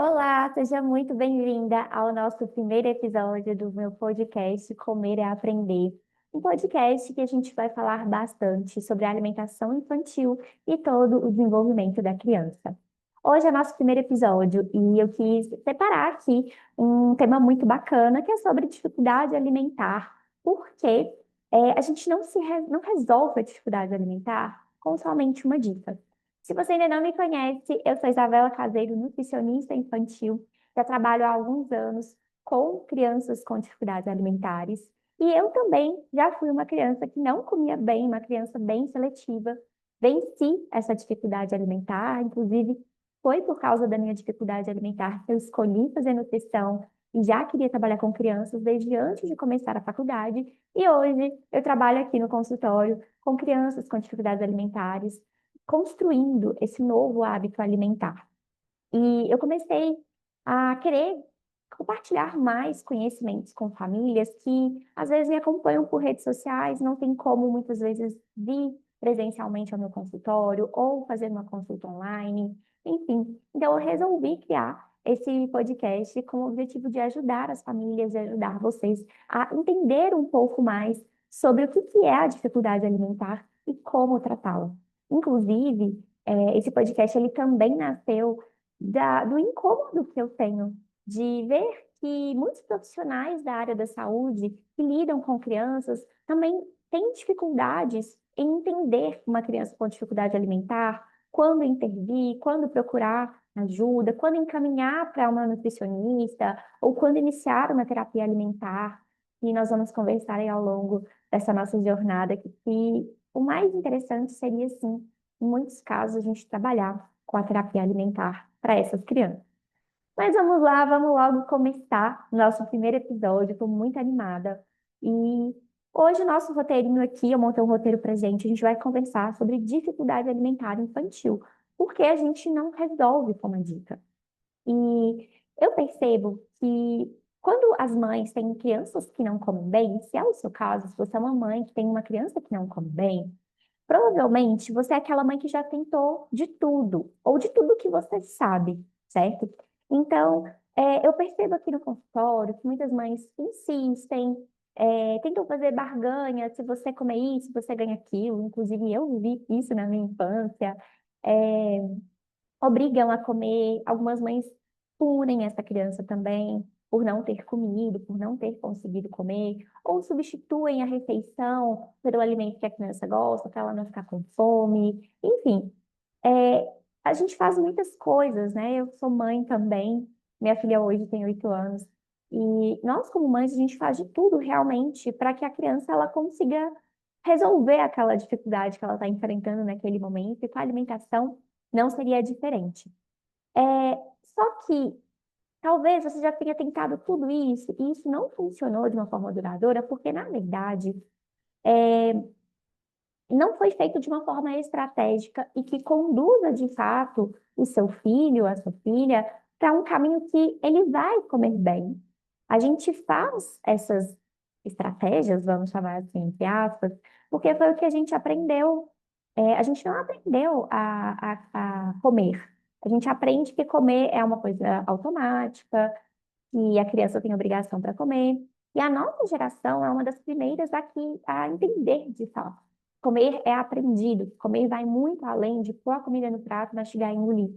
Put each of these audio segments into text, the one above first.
Olá, seja muito bem-vinda ao nosso primeiro episódio do meu podcast Comer é Aprender. Um podcast que a gente vai falar bastante sobre a alimentação infantil e todo o desenvolvimento da criança. Hoje é nosso primeiro episódio e eu quis separar aqui um tema muito bacana que é sobre dificuldade alimentar, porque a gente não resolve a dificuldade alimentar com somente uma dieta. Se você ainda não me conhece, eu sou Isabela Caseiro, nutricionista infantil. Já trabalho há alguns anos com crianças com dificuldades alimentares. E eu também já fui uma criança que não comia bem, uma criança bem seletiva. Venci essa dificuldade alimentar, inclusive foi por causa da minha dificuldade alimentar que eu escolhi fazer nutrição e já queria trabalhar com crianças desde antes de começar a faculdade. E hoje eu trabalho aqui no consultório com crianças com dificuldades alimentares construindo esse novo hábito alimentar. E eu comecei a querer compartilhar mais conhecimentos com famílias que às vezes me acompanham por redes sociais, não tem como muitas vezes vir presencialmente ao meu consultório ou fazer uma consulta online, enfim. Então eu resolvi criar esse podcast com o objetivo de ajudar as famílias e ajudar vocês a entender um pouco mais sobre o que é a dificuldade alimentar e como tratá-la. Inclusive, esse podcast ele também nasceu do incômodo que eu tenho de ver que muitos profissionais da área da saúde que lidam com crianças também têm dificuldades em entender uma criança com dificuldade alimentar, quando intervir, quando procurar ajuda, quando encaminhar para uma nutricionista ou quando iniciar uma terapia alimentar. E nós vamos conversar aí ao longo dessa nossa jornada que o mais interessante seria, sim, em muitos casos, a gente trabalhar com a terapia alimentar para essas crianças. Mas vamos lá, vamos logo começar o nosso primeiro episódio. Estou muito animada. E hoje o nosso roteirinho aqui, eu montei um roteiro para gente, a gente vai conversar sobre dificuldade alimentar infantil, porque a gente não resolve com uma dica. E eu percebo que quando as mães têm crianças que não comem bem, se é o seu caso, se você é uma mãe que tem uma criança que não come bem, provavelmente você é aquela mãe que já tentou de tudo, ou de tudo que você sabe, certo? Então, eu percebo aqui no consultório que muitas mães insistem, tentam fazer barganha, se você comer isso, você ganha aquilo. Inclusive, eu vivi isso na minha infância. É, obrigam a comer. Algumas mães punem essa criança também por não ter comido, por não ter conseguido comer, ou substituem a refeição pelo alimento que a criança gosta, para ela não ficar com fome. Enfim, a gente faz muitas coisas, né? Eu sou mãe também, minha filha hoje tem 8 anos. E nós, como mães, a gente faz de tudo realmente para que a criança ela consiga resolver aquela dificuldade que ela está enfrentando naquele momento, e com a alimentação não seria diferente. Só que talvez você já tenha tentado tudo isso e isso não funcionou de uma forma duradoura, porque, na verdade, não foi feito de uma forma estratégica e que conduza, de fato, o seu filho, a sua filha, para um caminho que ele vai comer bem. A gente faz essas estratégias, vamos chamar assim, entre aspas, porque foi o que a gente aprendeu. A gente não aprendeu a comer. A gente aprende que comer é uma coisa automática, que a criança tem obrigação para comer. E a nossa geração é uma das primeiras aqui a entender de fato. Comer é aprendido, comer vai muito além de pôr a comida no prato, mastigar e engolir.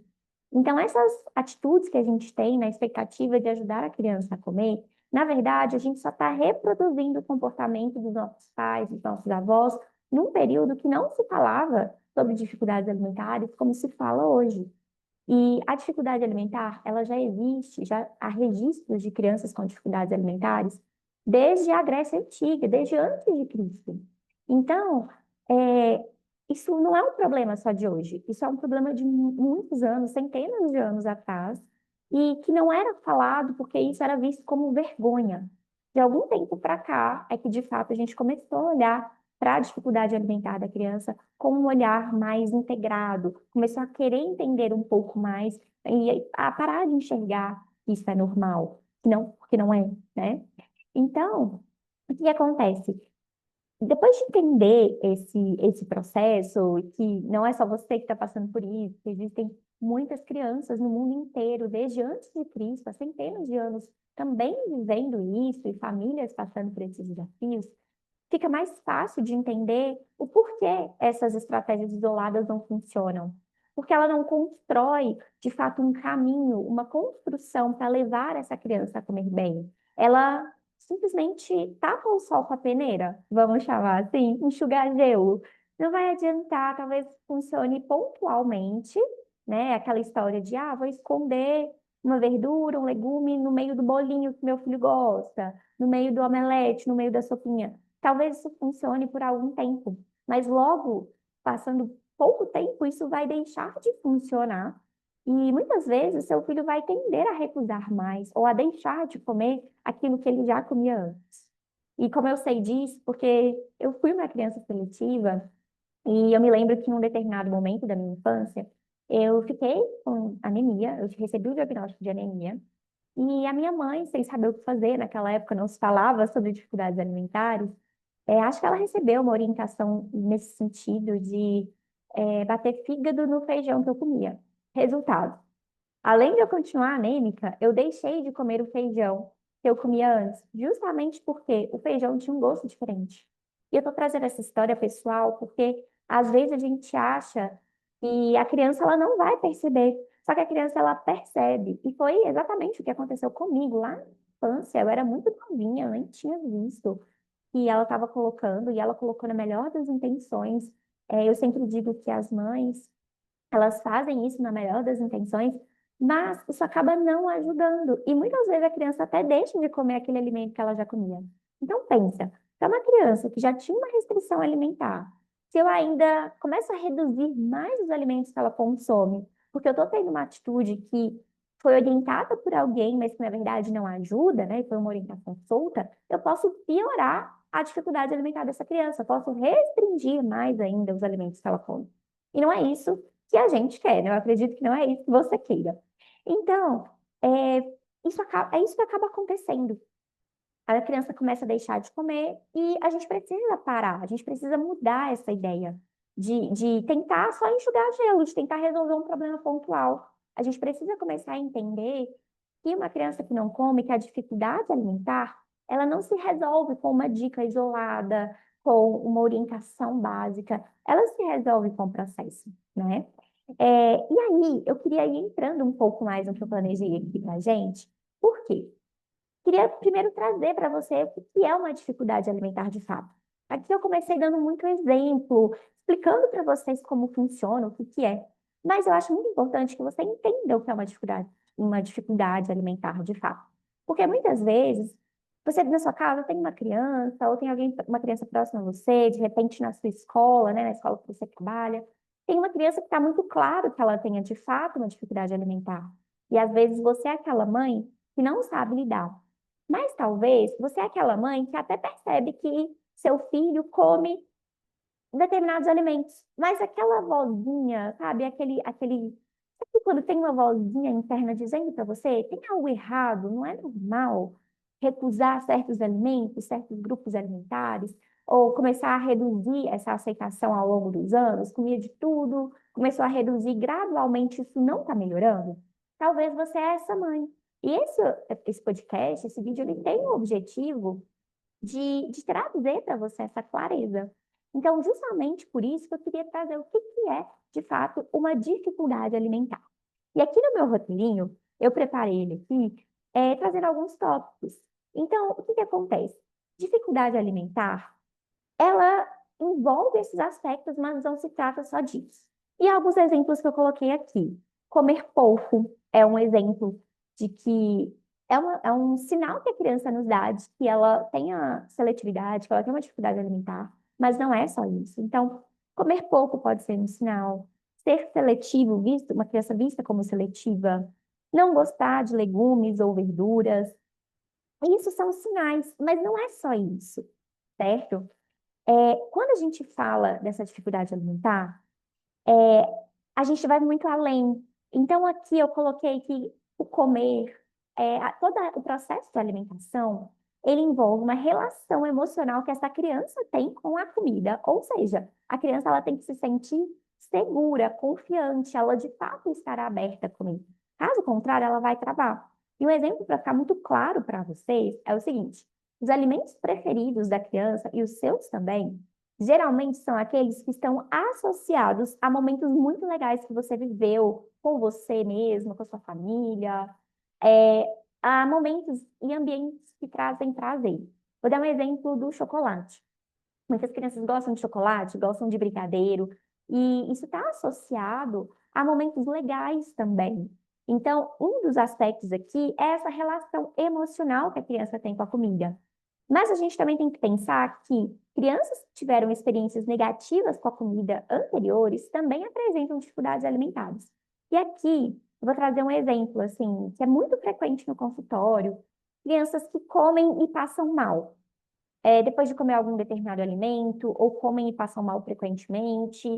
Então, essas atitudes que a gente tem na expectativa de ajudar a criança a comer, na verdade, a gente só está reproduzindo o comportamento dos nossos pais, dos nossos avós, num período que não se falava sobre dificuldades alimentares como se fala hoje. E a dificuldade alimentar, ela já existe, já há registros de crianças com dificuldades alimentares desde a Grécia Antiga, desde antes de Cristo. Então, é, isso não é um problema só de hoje, isso é um problema de muitos anos, centenas de anos atrás, e que não era falado porque isso era visto como vergonha. De algum tempo para cá, é que de fato a gente começou a olhar para a dificuldade alimentar da criança com um olhar mais integrado, começou a querer entender um pouco mais e a parar de enxergar que isso é normal, que não, porque não é, né? Então, o que acontece? Depois de entender esse processo, que não é só você que está passando por isso, que existem muitas crianças no mundo inteiro, desde antes de Cristo, há centenas de anos, também vivendo isso e famílias passando por esses desafios, fica mais fácil de entender o porquê essas estratégias isoladas não funcionam. Porque ela não constrói, de fato, um caminho, uma construção para levar essa criança a comer bem. Ela simplesmente tapa o sol com a peneira, vamos chamar assim, enxugar gelo. Não vai adiantar, talvez funcione pontualmente, né? Aquela história de, vou esconder uma verdura, um legume no meio do bolinho que meu filho gosta, no meio do omelete, no meio da sopinha. Talvez isso funcione por algum tempo, mas logo, passando pouco tempo, isso vai deixar de funcionar. E muitas vezes seu filho vai tender a recusar mais ou a deixar de comer aquilo que ele já comia antes. E como eu sei disso, porque eu fui uma criança seletiva e eu me lembro que em um determinado momento da minha infância, eu fiquei com anemia, eu recebi o diagnóstico de anemia, e a minha mãe, sem saber o que fazer, naquela época não se falava sobre dificuldades alimentares, acho que ela recebeu uma orientação nesse sentido de bater fígado no feijão que eu comia. Resultado, além de eu continuar anêmica, eu deixei de comer o feijão que eu comia antes, justamente porque o feijão tinha um gosto diferente. E eu estou trazendo essa história pessoal porque às vezes a gente acha que a criança ela não vai perceber, só que a criança ela percebe. E foi exatamente o que aconteceu comigo lá na infância. Eu era muito novinha, eu nem tinha visto que ela estava colocando, e ela colocou na melhor das intenções. Eu sempre digo que as mães elas fazem isso na melhor das intenções, mas isso acaba não ajudando. E muitas vezes a criança até deixa de comer aquele alimento que ela já comia. Então, pensa, para uma criança que já tinha uma restrição alimentar, se eu ainda começo a reduzir mais os alimentos que ela consome, porque eu estou tendo uma atitude que foi orientada por alguém, mas que na verdade não ajuda, né? E foi uma orientação solta, eu posso piorar a dificuldade alimentar dessa criança, eu posso restringir mais ainda os alimentos que ela come. E não é isso que a gente quer, né? Eu acredito que não é isso que você queira. Então, é isso que acaba acontecendo. A criança começa a deixar de comer e a gente precisa parar, a gente precisa mudar essa ideia de tentar só enxugar gelo, de tentar resolver um problema pontual. A gente precisa começar a entender que uma criança que não come, que a dificuldade alimentar, ela não se resolve com uma dica isolada, com uma orientação básica, ela se resolve com o processo, né? E aí, eu queria ir entrando um pouco mais no que eu planejei aqui para a gente. Por quê? Queria primeiro trazer para você o que é uma dificuldade alimentar de fato. Aqui eu comecei dando muito exemplo, explicando para vocês como funciona, o que é. Mas eu acho muito importante que você entenda o que é uma dificuldade alimentar de fato. Porque muitas vezes, você na sua casa tem uma criança, ou tem alguém, uma criança próxima a você, de repente na sua escola, né, na escola que você trabalha, tem uma criança que está muito claro que ela tenha de fato uma dificuldade alimentar. E às vezes você é aquela mãe que não sabe lidar. Mas talvez você é aquela mãe que até percebe que seu filho come determinados alimentos, mas aquela vozinha, sabe, sabe quando tem uma vozinha interna dizendo para você, tem algo errado, não é normal recusar certos alimentos, certos grupos alimentares, ou começar a reduzir essa aceitação ao longo dos anos, comia de tudo, começou a reduzir gradualmente, isso não está melhorando? Talvez você é essa mãe. E esse podcast, esse vídeo, ele tem o objetivo de trazer para você essa clareza. Então, justamente por isso que eu queria trazer o que é, de fato, uma dificuldade alimentar. E aqui no meu roteirinho, eu preparei ele aqui, trazendo alguns tópicos. Então, o que acontece? Dificuldade alimentar, ela envolve esses aspectos, mas não se trata só disso. E alguns exemplos que eu coloquei aqui. Comer pouco é um exemplo de que é um sinal que a criança nos dá de que ela tem a seletividade, que ela tem uma dificuldade alimentar, mas não é só isso. Então, comer pouco pode ser um sinal. Ser seletivo, uma criança vista como seletiva, não gostar de legumes ou verduras, isso são sinais, mas não é só isso, certo? Quando a gente fala dessa dificuldade alimentar, é, a gente vai muito além. Então, aqui eu coloquei que o comer, todo o processo de alimentação, ele envolve uma relação emocional que essa criança tem com a comida. Ou seja, a criança ela tem que se sentir segura, confiante, ela de fato estará aberta a comer. Caso contrário, ela vai travar. E um exemplo para ficar muito claro para vocês é o seguinte: os alimentos preferidos da criança e os seus também, geralmente são aqueles que estão associados a momentos muito legais que você viveu com você mesmo, com a sua família, é, a momentos e ambientes que trazem prazer. Vou dar um exemplo do chocolate. Muitas crianças gostam de chocolate, gostam de brigadeiro, e isso está associado a momentos legais também. Então, um dos aspectos aqui é essa relação emocional que a criança tem com a comida. Mas a gente também tem que pensar que crianças que tiveram experiências negativas com a comida anteriores também apresentam dificuldades alimentares. E aqui, eu vou trazer um exemplo, assim, que é muito frequente no consultório: crianças que comem e passam mal depois de comer algum determinado alimento, ou comem e passam mal frequentemente,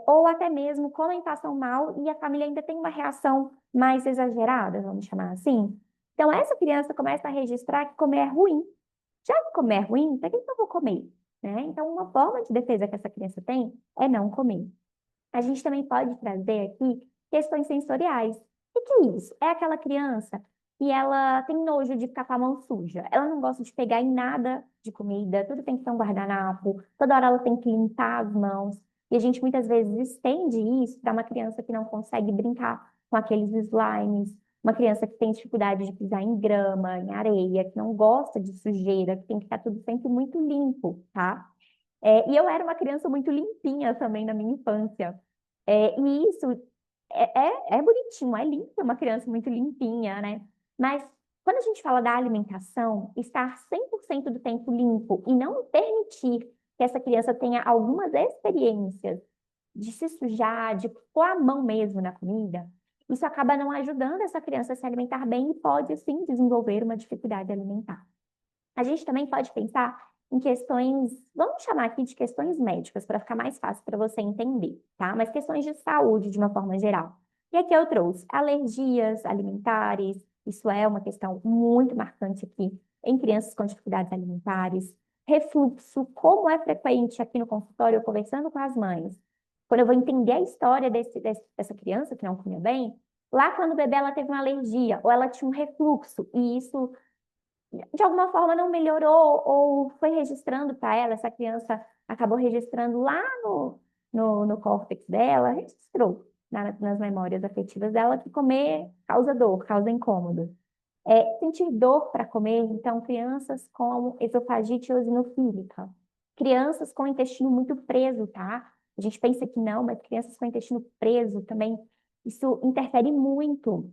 ou até mesmo comem e passam mal e a família ainda tem uma reação mais exagerada, vamos chamar assim. Então, essa criança começa a registrar que comer é ruim. Já que comer é ruim, para que eu vou comer? Né? Então, uma forma de defesa que essa criança tem é não comer. A gente também pode trazer aqui questões sensoriais. O que é isso? É aquela criança e ela tem nojo de ficar com a mão suja. Ela não gosta de pegar em nada de comida, tudo tem que ter um guardanapo, toda hora ela tem que limpar as mãos. E a gente muitas vezes estende isso para uma criança que não consegue brincar com aqueles slimes, uma criança que tem dificuldade de pisar em grama, em areia, que não gosta de sujeira, que tem que estar tudo sempre muito limpo, tá? E eu era uma criança muito limpinha também na minha infância. E isso é bonitinho, é lindo ser uma criança muito limpinha, né? Mas quando a gente fala da alimentação, estar 100% do tempo limpo e não permitir que essa criança tenha algumas experiências de se sujar, de pôr a mão mesmo na comida, isso acaba não ajudando essa criança a se alimentar bem e pode, sim, desenvolver uma dificuldade alimentar. A gente também pode pensar em questões, vamos chamar aqui de questões médicas, para ficar mais fácil para você entender, tá? Mas questões de saúde de uma forma geral. E aqui eu trouxe alergias alimentares, isso é uma questão muito marcante aqui em crianças com dificuldades alimentares. Refluxo, como é frequente aqui no consultório, eu conversando com as mães. Quando eu vou entender a história dessa criança que não comia bem, lá quando o bebê ela teve uma alergia ou ela tinha um refluxo, e isso de alguma forma não melhorou ou foi registrando para ela, essa criança acabou registrando lá no córtex dela, registrou nas memórias afetivas dela que comer causa dor, causa incômodo. Sentir dor para comer, então, crianças com esofagite eosinofílica, crianças com intestino muito preso, tá? A gente pensa que não, mas crianças com intestino preso também, isso interfere muito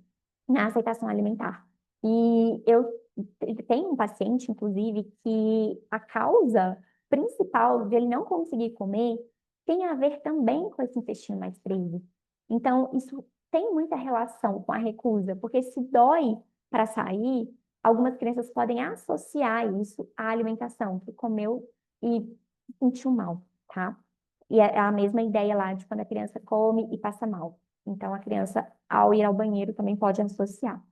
na aceitação alimentar. E eu tenho um paciente, inclusive, que a causa principal de ele não conseguir comer tem a ver também com esse intestino mais preso. Então, isso tem muita relação com a recusa, porque se dói para sair, algumas crianças podem associar isso à alimentação, que comeu e se sentiu mal, tá? E é a mesma ideia lá de quando a criança come e passa mal. Então, a criança, ao ir ao banheiro, também pode associar.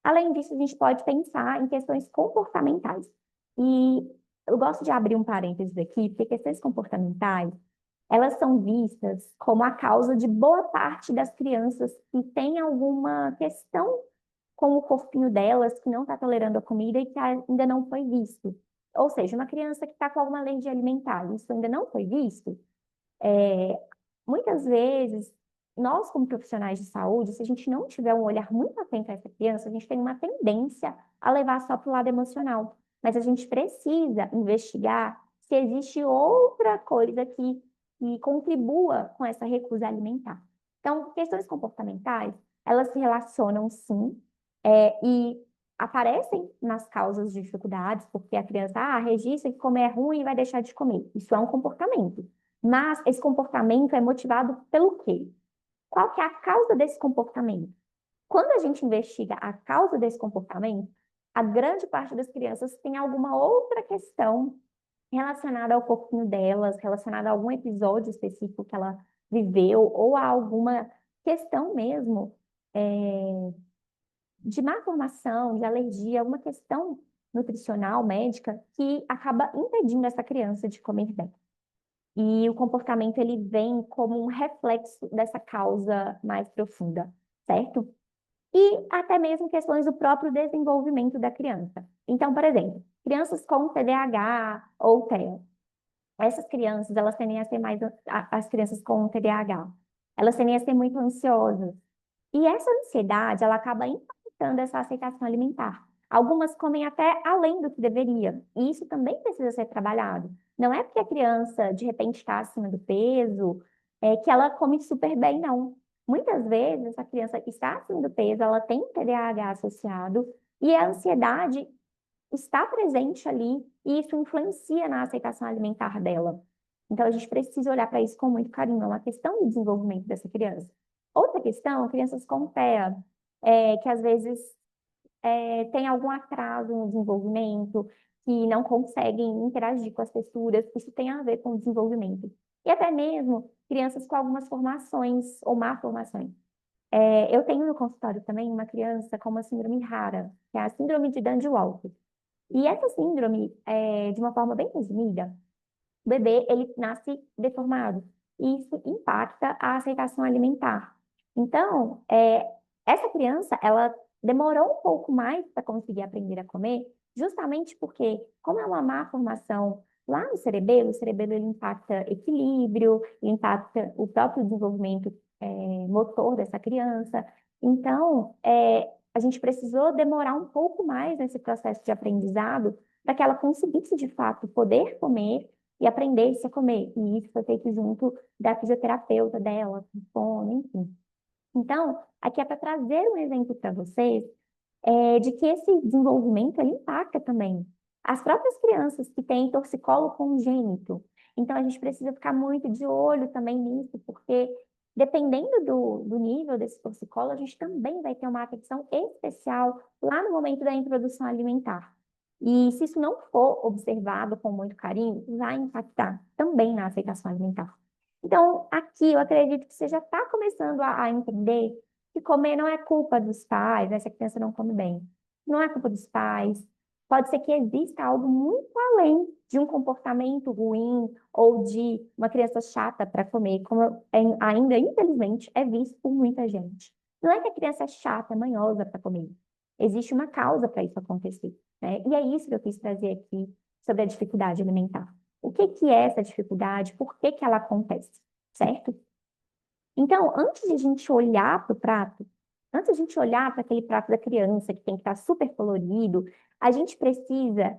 Além disso, a gente pode pensar em questões comportamentais. E eu gosto de abrir um parênteses aqui, porque questões comportamentais, elas são vistas como a causa de boa parte das crianças que têm alguma questão com o corpinho delas, que não está tolerando a comida e que ainda não foi visto. Ou seja, uma criança que está com alguma alergia alimentar, isso ainda não foi visto, é, muitas vezes, nós, como profissionais de saúde, se a gente não tiver um olhar muito atento a essa criança, a gente tem uma tendência a levar só para o lado emocional. Mas a gente precisa investigar se existe outra coisa que contribua com essa recusa alimentar. Então, questões comportamentais, elas se relacionam sim, e aparecem nas causas de dificuldades, porque a criança, registra que comer é ruim e vai deixar de comer. Isso é um comportamento. Mas esse comportamento é motivado pelo quê? Qual que é a causa desse comportamento? Quando a gente investiga a causa desse comportamento, a grande parte das crianças tem alguma outra questão relacionada ao corpinho delas, relacionada a algum episódio específico que ela viveu, ou a alguma questão mesmo de má formação, de alergia, alguma questão nutricional, médica, que acaba impedindo essa criança de comer bem. E o comportamento ele vem como um reflexo dessa causa mais profunda, certo? E até mesmo questões do próprio desenvolvimento da criança. Então, por exemplo, crianças com TDAH ou TEA, essas crianças, elas tendem a ser mais, as crianças com TDAH, elas tendem a ser muito ansiosas. E essa ansiedade, ela acaba impactando essa aceitação alimentar. Algumas comem até além do que deveria. E isso também precisa ser trabalhado. Não é porque a criança, de repente, está acima do peso, que ela come super bem, não. Muitas vezes, essa criança que está acima do peso, ela tem TDAH associado, e a ansiedade está presente ali, e isso influencia na aceitação alimentar dela. Então, a gente precisa olhar para isso com muito carinho. É uma questão de desenvolvimento dessa criança. Outra questão, crianças com TEA, que às vezes têm algum atraso no desenvolvimento, que não conseguem interagir com as texturas, isso tem a ver com o desenvolvimento. E até mesmo crianças com algumas formações ou malformações. Eu tenho no consultório também uma criança com uma síndrome rara, que é a síndrome de Dandy-Walker. E essa síndrome, de uma forma bem resumida, o bebê, ele nasce deformado. E isso impacta a aceitação alimentar. Então, essa criança, ela demorou um pouco mais para conseguir aprender a comer, justamente porque, como é uma má formação lá no cerebelo, o cerebelo ele impacta equilíbrio, ele impacta o próprio desenvolvimento, motor dessa criança. Então, a gente precisou demorar um pouco mais nesse processo de aprendizado para que ela conseguisse, de fato, poder comer e aprendesse a comer. E isso foi feito junto da fisioterapeuta dela, com fome, enfim. Então, aqui é para trazer um exemplo para vocês de que esse desenvolvimento ele impacta também as próprias crianças que têm torcicolo congênito. Então, a gente precisa ficar muito de olho também nisso, porque dependendo do nível desse torcicolo, a gente também vai ter uma atenção especial lá no momento da introdução alimentar. E se isso não for observado com muito carinho, vai impactar também na aceitação alimentar. Então, aqui eu acredito que você já está começando a entender que comer não é culpa dos pais, né? Se a criança não come bem. Não é culpa dos pais. Pode ser que exista algo muito além de um comportamento ruim ou de uma criança chata para comer, como ainda, infelizmente, é visto por muita gente. Não é que a criança é chata, é manhosa para comer. Existe uma causa para isso acontecer, né? E é isso que eu quis trazer aqui sobre a dificuldade alimentar. O que que é essa dificuldade? Por que que ela acontece, certo? Então, antes de a gente olhar para o prato, antes de a gente olhar para aquele prato da criança que tem que estar super colorido, a gente precisa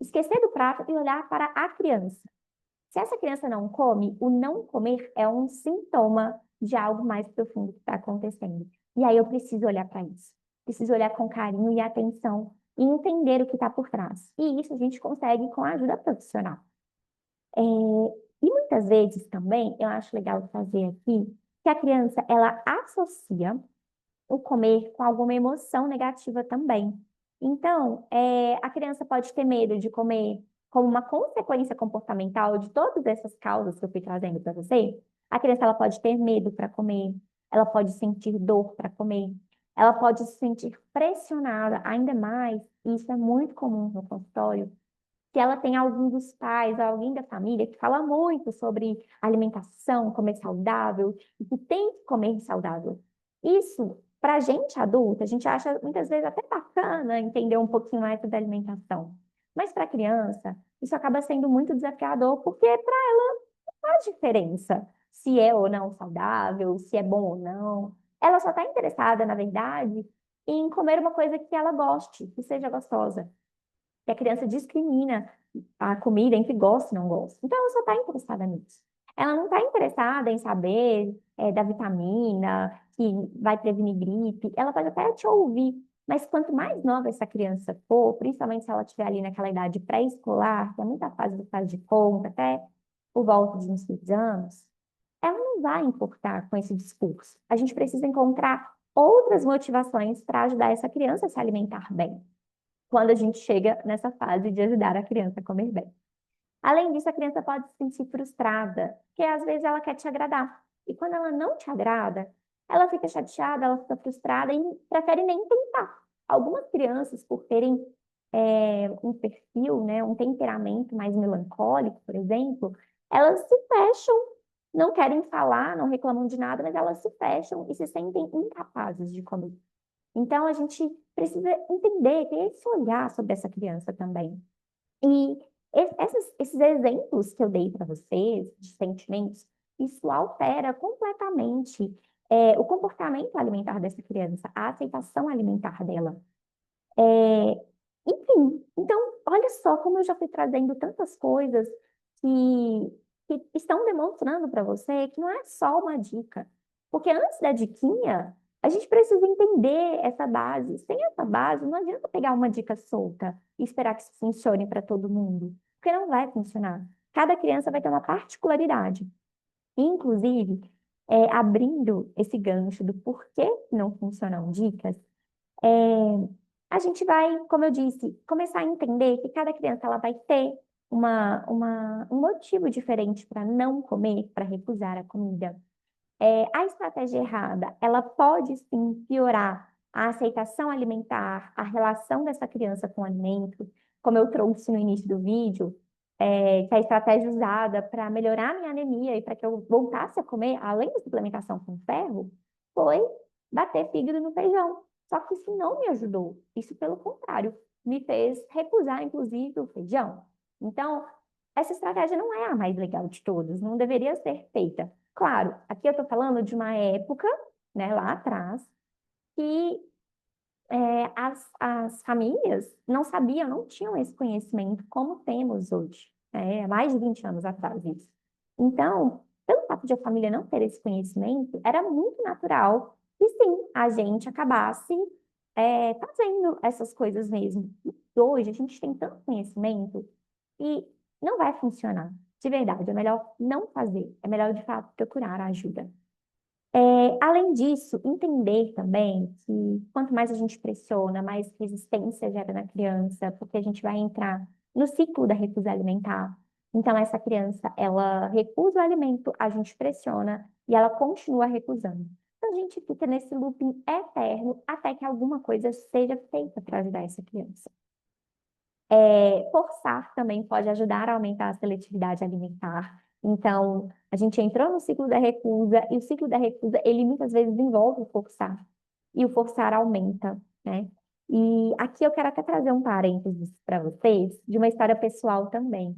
esquecer do prato e olhar para a criança. Se essa criança não come, o não comer é um sintoma de algo mais profundo que está acontecendo. E aí eu preciso olhar para isso. Preciso olhar com carinho e atenção e entender o que está por trás. E isso a gente consegue com a ajuda profissional. É, e muitas vezes também, eu acho legal fazer aqui, que a criança, ela associa o comer com alguma emoção negativa também. Então, a criança pode ter medo de comer como uma consequência comportamental de todas essas causas que eu fui trazendo para você. A criança, ela pode ter medo para comer, ela pode sentir dor para comer, ela pode se sentir pressionada ainda mais, e isso é muito comum no consultório, se ela tem algum dos pais, alguém da família que fala muito sobre alimentação, comer saudável, e que tem que comer saudável. Isso, para a gente adulta, a gente acha muitas vezes até bacana entender um pouquinho mais sobre alimentação. Mas para a criança, isso acaba sendo muito desafiador, porque para ela não faz diferença se é ou não saudável, se é bom ou não. Ela só está interessada, na verdade, em comer uma coisa que ela goste, que seja gostosa, que a criança discrimina a comida entre gosta e não gosta. Então, ela só está interessada nisso. Ela não está interessada em saber da vitamina que vai prevenir gripe. Ela pode até te ouvir, mas quanto mais nova essa criança for, principalmente se ela estiver ali naquela idade pré-escolar, que é muita fase do faz de conta, até por volta de uns 6 anos, ela não vai importar com esse discurso. A gente precisa encontrar outras motivações para ajudar essa criança a se alimentar bem quando a gente chega nessa fase de ajudar a criança a comer bem. Além disso, a criança pode se sentir frustrada, porque às vezes ela quer te agradar. E quando ela não te agrada, ela fica chateada, ela fica frustrada e prefere nem tentar. Algumas crianças, por terem um perfil, né, um temperamento mais melancólico, por exemplo, elas se fecham, não querem falar, não reclamam de nada, mas elas se fecham e se sentem incapazes de comer. Então, a gente precisa entender, ter esse olhar sobre essa criança também. E esses exemplos que eu dei para vocês, de sentimentos, isso altera completamente o comportamento alimentar dessa criança, a aceitação alimentar dela. É, enfim, então, olha só como eu já fui trazendo tantas coisas que estão demonstrando para você que não é só uma dica. Porque antes da diquinha, a gente precisa entender essa base. Sem essa base, não adianta pegar uma dica solta e esperar que isso funcione para todo mundo, porque não vai funcionar. Cada criança vai ter uma particularidade. Inclusive, abrindo esse gancho do porquê não funcionam dicas, é, a gente vai, como eu disse, começar a entender que cada criança ela vai ter um motivo diferente para não comer, para recusar a comida. A estratégia errada, ela pode sim piorar a aceitação alimentar, a relação dessa criança com o alimento, como eu trouxe no início do vídeo, que a estratégia usada para melhorar a minha anemia e para que eu voltasse a comer, além da suplementação com ferro, foi bater fígado no feijão. Só que isso não me ajudou. Isso, pelo contrário, me fez recusar, inclusive, o feijão. Então, essa estratégia não é a mais legal de todas, não deveria ser feita. Claro, aqui eu estou falando de uma época, né, lá atrás, que as famílias não sabiam, não tinham esse conhecimento como temos hoje, né? Há mais de 20 anos atrás isso. Então, pelo fato de a família não ter esse conhecimento, era muito natural que sim, a gente acabasse fazendo essas coisas mesmo. E hoje a gente tem tanto conhecimento e não vai funcionar. De verdade, é melhor não fazer, é melhor de fato procurar ajuda. Além disso, entender também que quanto mais a gente pressiona, mais resistência gera na criança, porque a gente vai entrar no ciclo da recusa alimentar. Então, essa criança, ela recusa o alimento, a gente pressiona e ela continua recusando. Então, a gente fica nesse looping eterno até que alguma coisa seja feita para ajudar essa criança. Forçar também pode ajudar a aumentar a seletividade alimentar. Então, a gente entrou no ciclo da recusa, e o ciclo da recusa, ele muitas vezes envolve o forçar. E o forçar aumenta, né? E aqui eu quero até trazer um parênteses para vocês, de uma história pessoal também.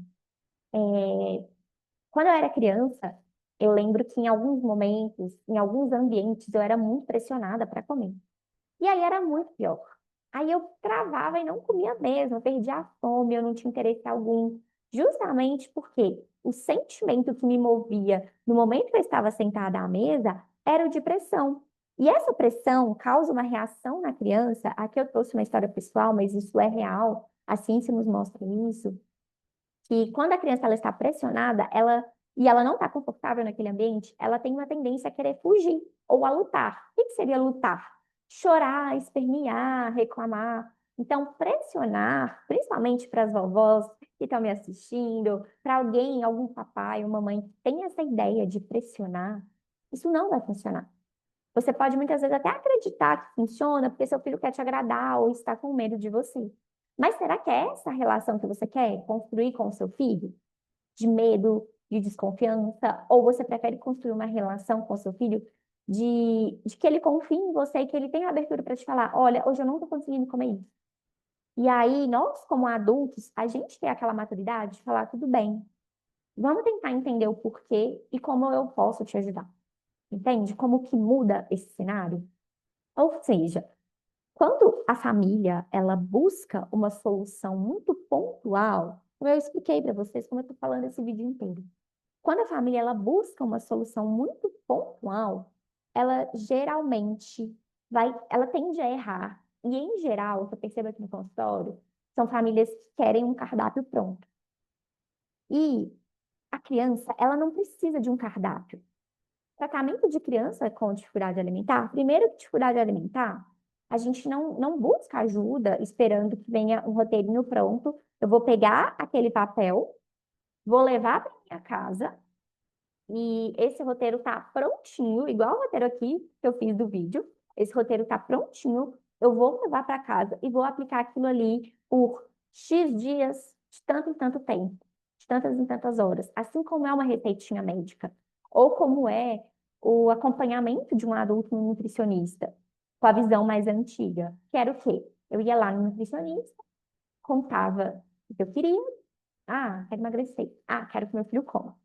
Quando eu era criança, eu lembro que em alguns momentos, em alguns ambientes, eu era muito pressionada para comer. E aí era muito pior. Aí eu travava e não comia mesmo, eu perdia a fome, eu não tinha interesse algum. Justamente porque o sentimento que me movia no momento que eu estava sentada à mesa era o de pressão. E essa pressão causa uma reação na criança. Aqui eu trouxe uma história pessoal, mas isso é real. A ciência nos mostra isso, que quando a criança ela está pressionada, e ela não está confortável naquele ambiente, ela tem uma tendência a querer fugir ou a lutar. O que seria lutar? Chorar, espernear, reclamar. Então, pressionar, principalmente para as vovós que estão me assistindo, para alguém, algum papai ou mamãe que tem essa ideia de pressionar, isso não vai funcionar. Você pode muitas vezes até acreditar que funciona porque seu filho quer te agradar ou está com medo de você. Mas será que é essa a relação que você quer construir com o seu filho? De medo, de desconfiança? Ou você prefere construir uma relação com o seu filho de que ele confie em você e que ele tenha abertura para te falar: olha, hoje eu não estou conseguindo comer isso. E aí, nós, como adultos, a gente tem aquela maturidade de falar: tudo bem, vamos tentar entender o porquê e como eu posso te ajudar. Entende? Como que muda esse cenário? Ou seja, quando a família ela busca uma solução muito pontual, como eu expliquei para vocês, como eu estou falando esse vídeo inteiro, quando a família ela busca uma solução muito pontual, ela geralmente ela tende a errar. E em geral, o que eu percebo aqui no consultório, são famílias que querem um cardápio pronto. E a criança, ela não precisa de um cardápio. Tratamento de criança com dificuldade alimentar, primeiro que dificuldade alimentar, a gente não busca ajuda esperando que venha um roteirinho pronto. Eu vou pegar aquele papel, vou levar para minha casa e esse roteiro tá prontinho, igual o roteiro aqui que eu fiz do vídeo. Esse roteiro tá prontinho, eu vou levar para casa e vou aplicar aquilo ali por X dias, de tanto em tanto tempo. de tantas em tantas horas, assim como é uma receitinha médica, ou como é o acompanhamento de um adulto no nutricionista, com a visão mais antiga, que era o quê? Eu ia lá no nutricionista, contava o que eu queria. Ah, quero emagrecer. Ah, quero que meu filho coma.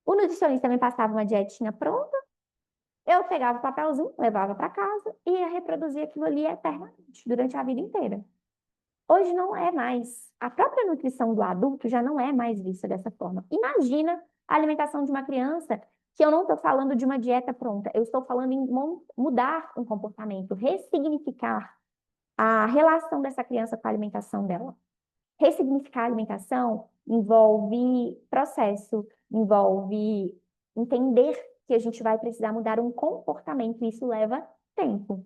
O nutricionista me passava uma dietinha pronta, eu pegava o papelzinho, levava para casa e ia reproduzir aquilo ali eternamente, durante a vida inteira. Hoje não é mais. A própria nutrição do adulto já não é mais vista dessa forma. Imagina a alimentação de uma criança, que eu não estou falando de uma dieta pronta, eu estou falando em mudar um comportamento, ressignificar a relação dessa criança com a alimentação dela. Ressignificar a alimentação envolve processo, envolve entender que a gente vai precisar mudar um comportamento, e isso leva tempo.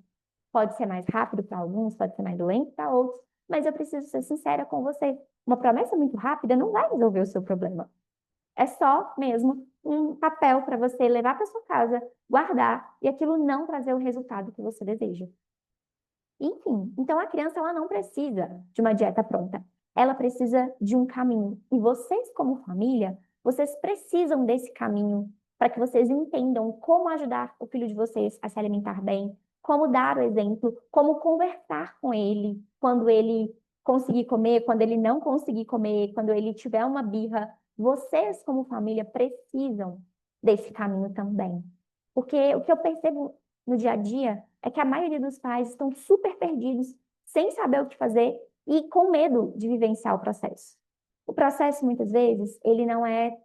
Pode ser mais rápido para alguns, pode ser mais lento para outros, mas eu preciso ser sincera com você. Uma promessa muito rápida não vai resolver o seu problema. É só mesmo um papel para você levar para sua casa, guardar e aquilo não trazer o resultado que você deseja. Enfim, então a criança ela não precisa de uma dieta pronta. Ela precisa de um caminho. E vocês, como família, vocês precisam desse caminho para que vocês entendam como ajudar o filho de vocês a se alimentar bem, como dar o exemplo, como conversar com ele quando ele conseguir comer, quando ele não conseguir comer, quando ele tiver uma birra. Vocês, como família, precisam desse caminho também. Porque o que eu percebo no dia a dia é que a maioria dos pais estão super perdidos, sem saber o que fazer e com medo de vivenciar o processo. O processo, muitas vezes, ele não é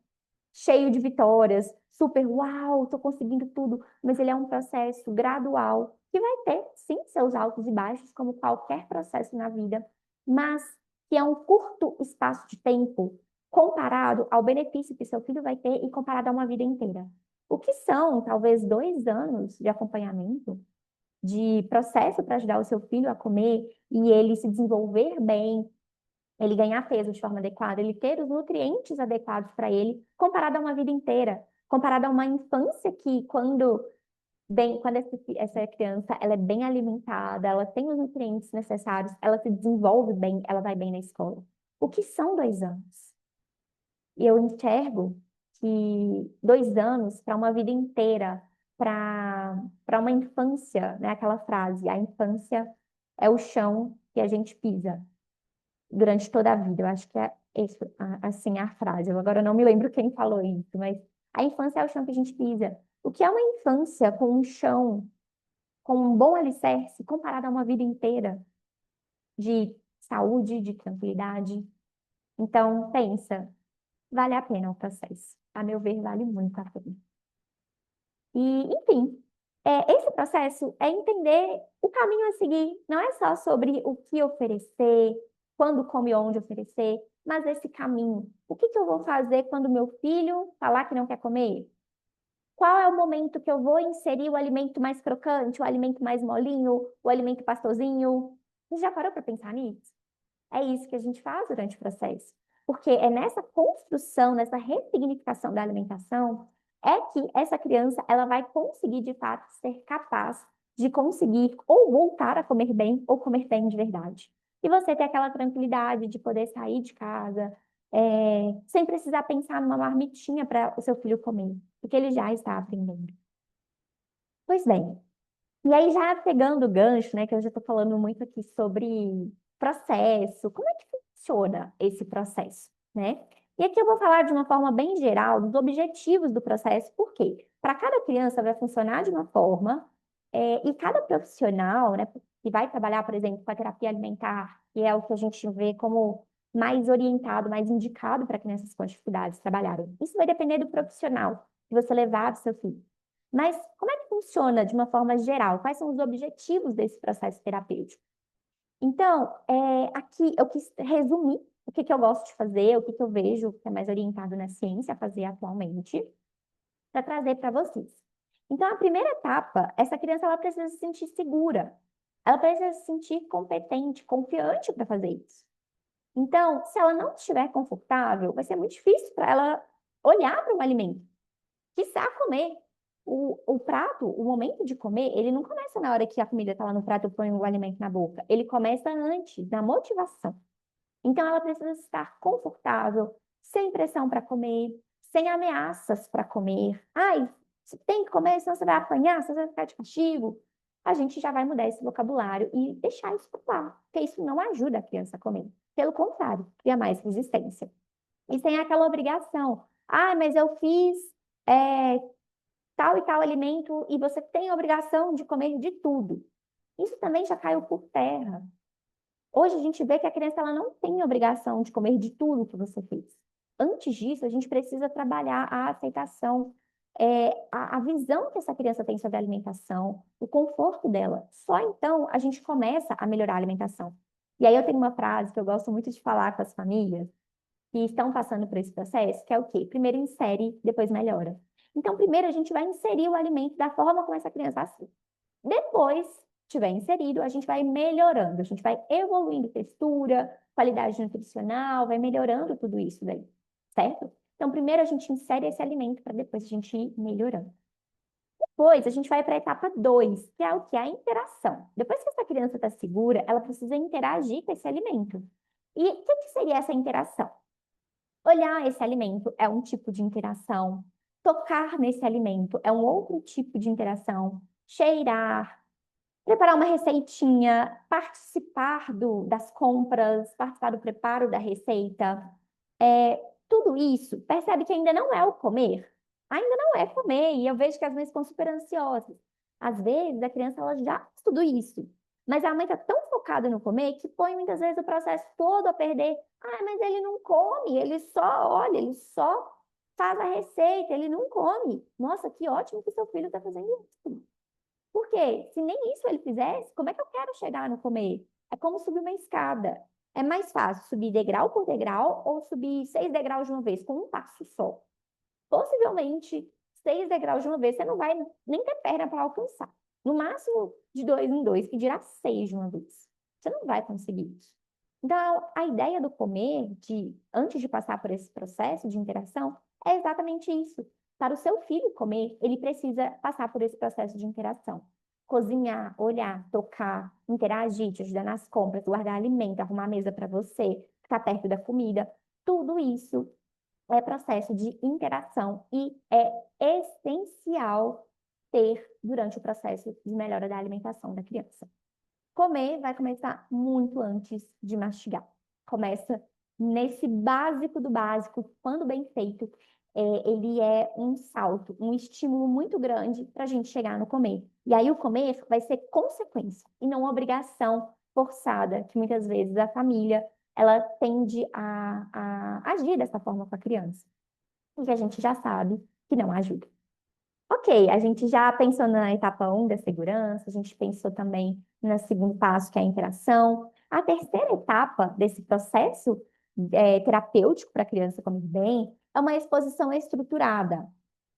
cheio de vitórias, super, uau, estou conseguindo tudo, mas ele é um processo gradual, que vai ter, sim, seus altos e baixos, como qualquer processo na vida, mas que é um curto espaço de tempo comparado ao benefício que seu filho vai ter e comparado a uma vida inteira. O que são, talvez, 2 anos de acompanhamento, de processo para ajudar o seu filho a comer e ele se desenvolver bem, ele ganhar peso de forma adequada, ele ter os nutrientes adequados para ele, comparado a uma vida inteira, comparado a uma infância que, quando essa criança ela é bem alimentada, ela tem os nutrientes necessários, ela se desenvolve bem, ela vai bem na escola. O que são 2 anos? E eu enxergo que 2 anos para uma vida inteira, para uma infância, né? Aquela frase, a infância é o chão que a gente pisa durante toda a vida. Eu acho que é isso, assim, a frase. Eu agora não me lembro quem falou isso, mas a infância é o chão que a gente pisa. O que é uma infância com um chão, com um bom alicerce, comparado a uma vida inteira de saúde, de tranquilidade? Então, pensa, vale a pena o processo. A meu ver, vale muito a pena. E, enfim, esse processo é entender o caminho a seguir. Não é só sobre o que oferecer, quando come, onde oferecer, mas esse caminho. O que que eu vou fazer quando meu filho falar que não quer comer? Qual é o momento que eu vou inserir o alimento mais crocante, o alimento mais molinho, o alimento pastosinho? Você já parou para pensar nisso? É isso que a gente faz durante o processo. Porque é nessa construção, nessa ressignificação da alimentação, é que essa criança ela vai conseguir, de fato, ser capaz de conseguir ou voltar a comer bem ou comer bem de verdade. E você ter aquela tranquilidade de poder sair de casa, sem precisar pensar numa marmitinha para o seu filho comer, porque ele já está aprendendo. Pois bem, e aí, já pegando o gancho, né, que eu já estou falando muito aqui sobre processo, como é que funciona esse processo, né? E aqui eu vou falar de uma forma bem geral dos objetivos do processo, por quê? Para cada criança vai funcionar de uma forma, e cada profissional, né, que vai trabalhar, por exemplo, com a terapia alimentar, que é o que a gente vê como mais orientado, mais indicado para crianças com dificuldades trabalharem. Isso vai depender do profissional que você levar do seu filho. Mas como é que funciona de uma forma geral? Quais são os objetivos desse processo terapêutico? Então, aqui eu quis resumir o que que eu gosto de fazer, o que que eu vejo que é mais orientado na ciência a fazer atualmente, para trazer para vocês. Então, a primeira etapa, essa criança ela precisa se sentir segura, ela precisa se sentir competente, confiante para fazer isso. Então, se ela não estiver confortável, vai ser muito difícil para ela olhar para um alimento, quiçá comer. O prato, o momento de comer, ele não começa na hora que a comida está lá no prato, eu ponho o alimento na boca. Ele começa antes, na motivação. Então, ela precisa estar confortável, sem pressão para comer, sem ameaças para comer. Ai, você tem que comer, senão você vai apanhar, senão você vai ficar de castigo. A gente já vai mudar esse vocabulário e deixar isso lá, porque isso não ajuda a criança a comer. Pelo contrário, cria mais resistência. E sem aquela obrigação. Ah, mas eu fiz é, tal e tal alimento e você tem a obrigação de comer de tudo. Isso também já caiu por terra. Hoje a gente vê que a criança ela não tem obrigação de comer de tudo que você fez. Antes disso, a gente precisa trabalhar a aceitação, a visão que essa criança tem sobre a alimentação, o conforto dela. Só então a gente começa a melhorar a alimentação. E aí eu tenho uma frase que eu gosto muito de falar com as famílias que estão passando por esse processo, que é o quê? Primeiro insere, depois melhora. Então, primeiro a gente vai inserir o alimento da forma como essa criança aceita. Depois, tiver inserido, a gente vai melhorando, a gente vai evoluindo textura, qualidade nutricional, vai melhorando tudo isso daí, certo? Então, primeiro a gente insere esse alimento para depois a gente ir melhorando. Depois, a gente vai para a etapa 2, que é o que? A interação. Depois que essa criança está segura, ela precisa interagir com esse alimento. E o que seria essa interação? Olhar esse alimento é um tipo de interação. Tocar nesse alimento é um outro tipo de interação. Cheirar, preparar uma receitinha, participar das compras, participar do preparo da receita. Tudo isso, percebe que ainda não é o comer? Ainda não é comer, e eu vejo que as mães ficam super ansiosas. Às vezes, a criança ela já faz tudo isso, mas a mãe está tão focada no comer que põe muitas vezes o processo todo a perder. Ah, mas ele não come, ele só olha, ele só faz a receita, ele não come. Nossa, que ótimo que seu filho está fazendo isso. Por quê? Se nem isso ele fizesse, como é que eu quero chegar no comer? É como subir uma escada. É mais fácil subir degrau por degrau ou subir 6 degraus de uma vez, com um passo só. Possivelmente, 6 degraus de uma vez, você não vai nem ter perna para alcançar. No máximo, de 2 em 2, que dirá 6 de uma vez. Você não vai conseguir isso. Então, a ideia do comer, antes de passar por esse processo de interação, é exatamente isso. Para o seu filho comer, ele precisa passar por esse processo de interação. Cozinhar, olhar, tocar, interagir, te ajudar nas compras, guardar alimento, arrumar a mesa para você, ficar perto da comida. Tudo isso é processo de interação e é essencial ter durante o processo de melhora da alimentação da criança. Comer vai começar muito antes de mastigar. Começa nesse básico do básico, quando bem feito, ele é um salto, um estímulo muito grande para a gente chegar no comer. E aí o comer vai ser consequência e não obrigação forçada, que muitas vezes a família ela tende a agir dessa forma com a criança. E que a gente já sabe que não ajuda. Ok, a gente já pensou na etapa 1 da segurança, a gente pensou também no segundo passo, que é a interação. A terceira etapa desse processo terapêutico para a criança comer bem é uma exposição estruturada.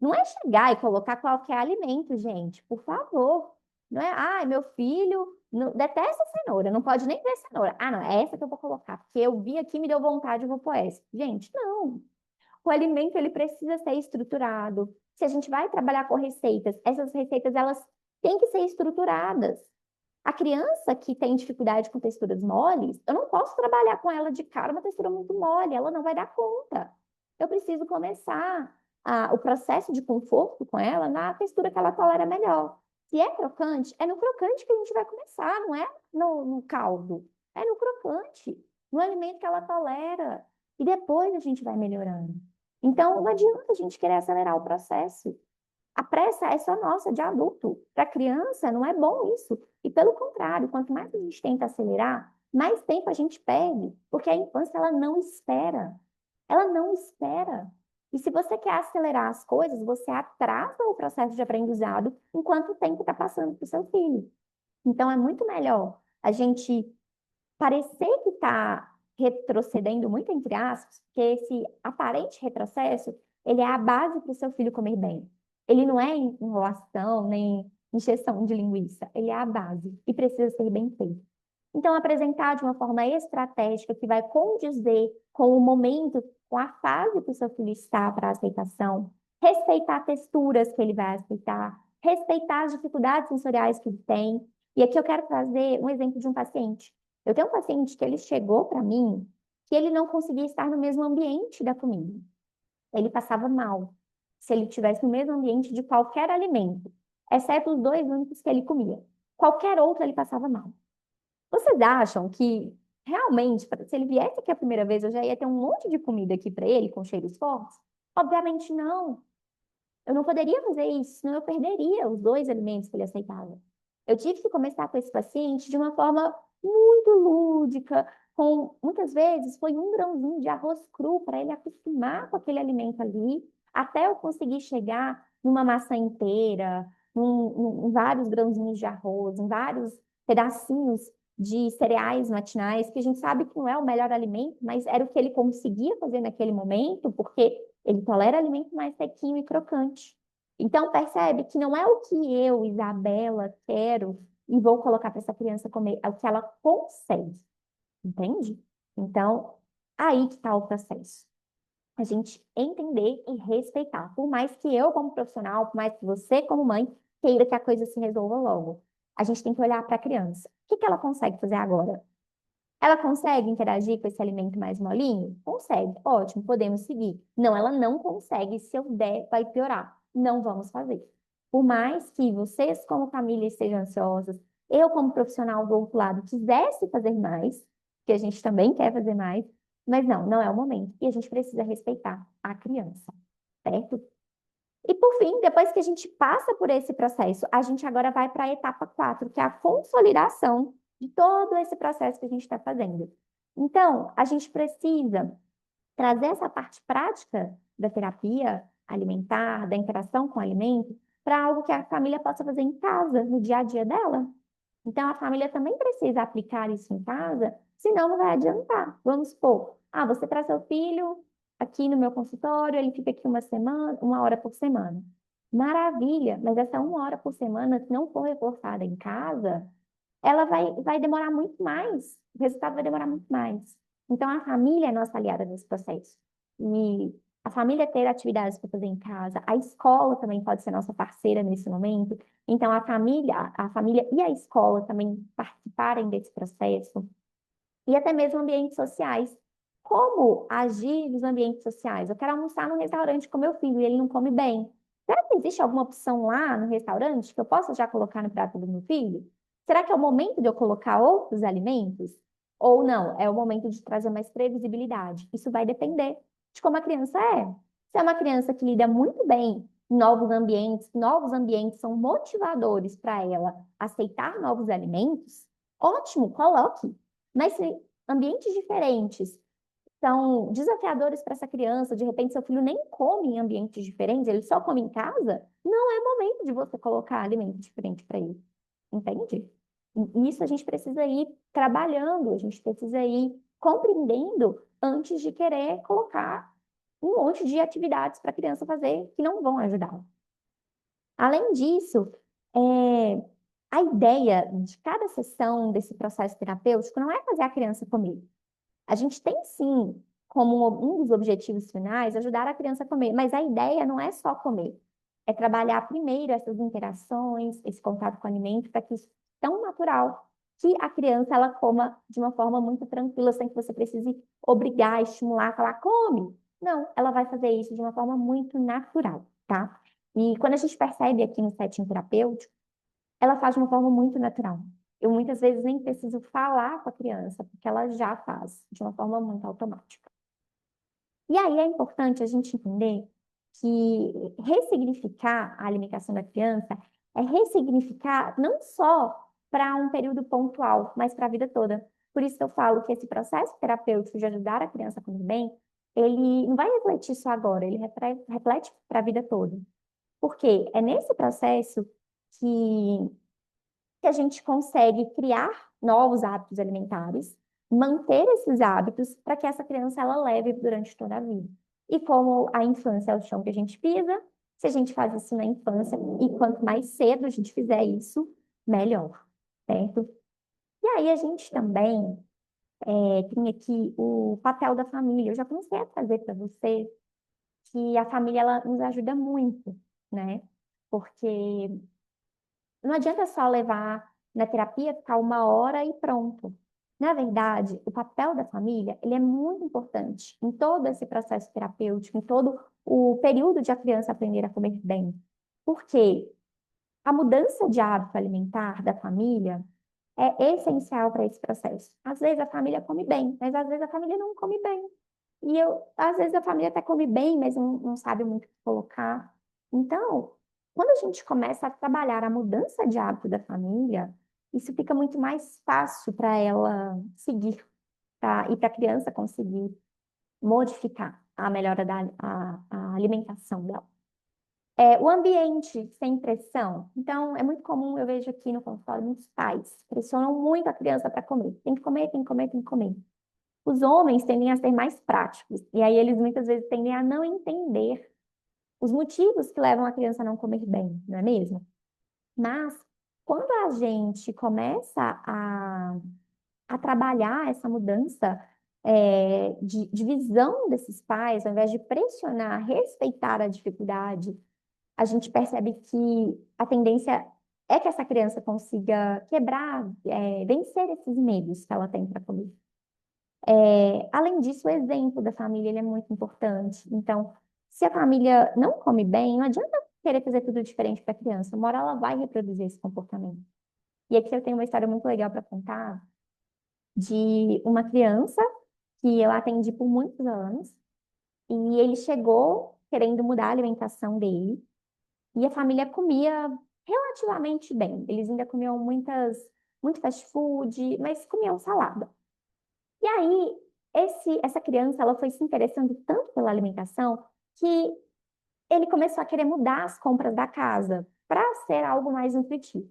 Não é chegar e colocar qualquer alimento, gente, por favor. Não é, ai, meu filho detesta cenoura, não pode nem ver cenoura. Ah, não, é essa que eu vou colocar, porque eu vi aqui, me deu vontade, eu vou pôr essa. Gente, não. O alimento ele precisa ser estruturado. Se a gente vai trabalhar com receitas, essas receitas elas têm que ser estruturadas. A criança que tem dificuldade com texturas moles, eu não posso trabalhar com ela de cara uma textura muito mole, ela não vai dar conta. Eu preciso começar o processo de conforto com ela na textura que ela tolera melhor. Se é crocante, é no crocante que a gente vai começar, não é no caldo. É no crocante, no alimento que ela tolera. E depois a gente vai melhorando. Então, não adianta a gente querer acelerar o processo. A pressa é só nossa, de adulto. Para criança, não é bom isso. E pelo contrário, quanto mais a gente tenta acelerar, mais tempo a gente perde. Porque a infância, ela não espera. Ela não espera. E se você quer acelerar as coisas, você atrasa o processo de aprendizado enquanto o tempo está passando para o seu filho. Então, é muito melhor a gente parecer que está retrocedendo muito, entre aspas, porque esse aparente retrocesso, ele é a base para o seu filho comer bem. Ele não é enrolação, nem injeção de linguiça, ele é a base e precisa ser bem feito. Então, apresentar de uma forma estratégica que vai condizer com o momento, com a fase que o seu filho está para a aceitação, respeitar texturas que ele vai aceitar, respeitar as dificuldades sensoriais que ele tem. E aqui eu quero trazer um exemplo de um paciente. Eu tenho um paciente que ele chegou para mim que ele não conseguia estar no mesmo ambiente da comida. Ele passava mal se ele estivesse no mesmo ambiente de qualquer alimento, exceto os dois únicos que ele comia. Qualquer outro ele passava mal. Vocês acham que realmente, se ele viesse aqui a primeira vez, eu já ia ter um monte de comida aqui para ele com cheiros fortes? Obviamente não. Eu não poderia fazer isso, senão eu perderia os dois alimentos que ele aceitava. Eu tive que começar com esse paciente de uma forma muito lúdica, com muitas vezes foi um grãozinho de arroz cru para ele acostumar com aquele alimento ali, até eu conseguir chegar numa maçã inteira, em vários grãozinhos de arroz, em vários pedacinhos de cereais matinais, que a gente sabe que não é o melhor alimento, mas era o que ele conseguia fazer naquele momento, porque ele tolera alimento mais sequinho e crocante. Então, percebe que não é o que eu, Isabela, quero e vou colocar para essa criança comer, é o que ela consegue, entende? Então, aí que está o processo. A gente entender e respeitar. Por mais que eu, como profissional, por mais que você, como mãe, queira que a coisa se resolva logo. A gente tem que olhar para a criança. O que que ela consegue fazer agora? Ela consegue interagir com esse alimento mais molinho? Consegue. Ótimo, podemos seguir. Não, ela não consegue. Se eu der, vai piorar. Não vamos fazer. Por mais que vocês, como família, estejam ansiosos, eu, como profissional do outro lado, quisesse fazer mais, que a gente também quer fazer mais, mas não, não é o momento. E a gente precisa respeitar a criança, certo? E por fim, depois que a gente passa por esse processo, a gente agora vai para a etapa 4, que é a consolidação de todo esse processo que a gente está fazendo. Então, a gente precisa trazer essa parte prática da terapia alimentar, da interação com o alimento, para algo que a família possa fazer em casa, no dia a dia dela. Então, a família também precisa aplicar isso em casa, senão não vai adiantar. Vamos supor, você traz seu filho aqui no meu consultório, ele fica aqui uma semana, 1 hora por semana. Maravilha, mas essa 1 hora por semana, se não for reforçada em casa, ela vai demorar muito mais. O resultado vai demorar muito mais. Então, a família é nossa aliada nesse processo. E a família ter atividades para fazer em casa, a escola também pode ser nossa parceira nesse momento. Então, a família e a escola também participarem desse processo. E até mesmo ambientes sociais. Como agir nos ambientes sociais? Eu quero almoçar no restaurante com meu filho e ele não come bem. Será que existe alguma opção lá no restaurante que eu possa já colocar no prato do meu filho? Será que é o momento de eu colocar outros alimentos? Ou não, é o momento de trazer mais previsibilidade. Isso vai depender de como a criança é. Se é uma criança que lida muito bem em novos ambientes são motivadores para ela aceitar novos alimentos, ótimo, coloque. Mas se ambientes diferentes são desafiadores para essa criança, de repente seu filho nem come em ambientes diferentes, ele só come em casa, não é momento de você colocar alimento diferente para ele, entende? E isso a gente precisa ir trabalhando, a gente precisa ir compreendendo antes de querer colocar um monte de atividades para a criança fazer que não vão ajudá-la. Além disso, é, a ideia de cada sessão desse processo terapêutico não é fazer a criança comer. A gente tem sim, como um dos objetivos finais, ajudar a criança a comer, mas a ideia não é só comer. É trabalhar primeiro essas interações, esse contato com o alimento, para que isso tão natural que a criança ela coma de uma forma muito tranquila, sem que você precise obrigar, estimular, falar, come. Não, ela vai fazer isso de uma forma muito natural, tá? E quando a gente percebe aqui no setting terapêutico, ela faz de uma forma muito natural. Eu muitas vezes nem preciso falar com a criança, porque ela já faz de uma forma muito automática. E aí é importante a gente entender que ressignificar a alimentação da criança é ressignificar não só para um período pontual, mas para a vida toda. Por isso que eu falo que esse processo terapêutico de ajudar a criança a comer bem, ele não vai refletir só agora, ele reflete para a vida toda. Porque é nesse processo que a gente consegue criar novos hábitos alimentares, manter esses hábitos para que essa criança ela leve durante toda a vida. E como a infância é o chão que a gente pisa, se a gente faz isso na infância, e quanto mais cedo a gente fizer isso, melhor, certo? E aí a gente também tem aqui o papel da família. Eu já comecei a trazer para você que a família ela nos ajuda muito, né? Porque não adianta só levar na terapia, ficar 1 hora e pronto. Na verdade, o papel da família, ele é muito importante em todo esse processo terapêutico, em todo o período de a criança aprender a comer bem. Porque a mudança de hábito alimentar da família é essencial para esse processo. Às vezes a família come bem, mas às vezes a família não come bem. Às vezes a família até come bem, mas não sabe muito o que colocar. Então, quando a gente começa a trabalhar a mudança de hábito da família, isso fica muito mais fácil para ela seguir, tá? E para a criança conseguir modificar a melhora a alimentação dela. O ambiente sem pressão. Então, é muito comum, eu vejo aqui no consultório, muitos pais pressionam muito a criança para comer. Tem que comer, tem que comer, tem que comer. Os homens tendem a ser mais práticos, e aí eles muitas vezes tendem a não entender os motivos que levam a criança a não comer bem, não é mesmo? Mas, quando a gente começa a trabalhar essa mudança de visão desses pais, ao invés de pressionar, respeitar a dificuldade, a gente percebe que a tendência é que essa criança consiga quebrar, vencer esses medos que ela tem para comer. Além disso, o exemplo da família ele é muito importante. Então, se a família não come bem, não adianta querer fazer tudo diferente para a criança. Uma hora ela vai reproduzir esse comportamento. E aqui eu tenho uma história muito legal para contar de uma criança que eu atendi por muitos anos. E ele chegou querendo mudar a alimentação dele. E a família comia relativamente bem. Eles ainda comiam muito fast food, mas comiam salada. E aí, essa criança, ela foi se interessando tanto pela alimentação que ele começou a querer mudar as compras da casa para ser algo mais nutritivo.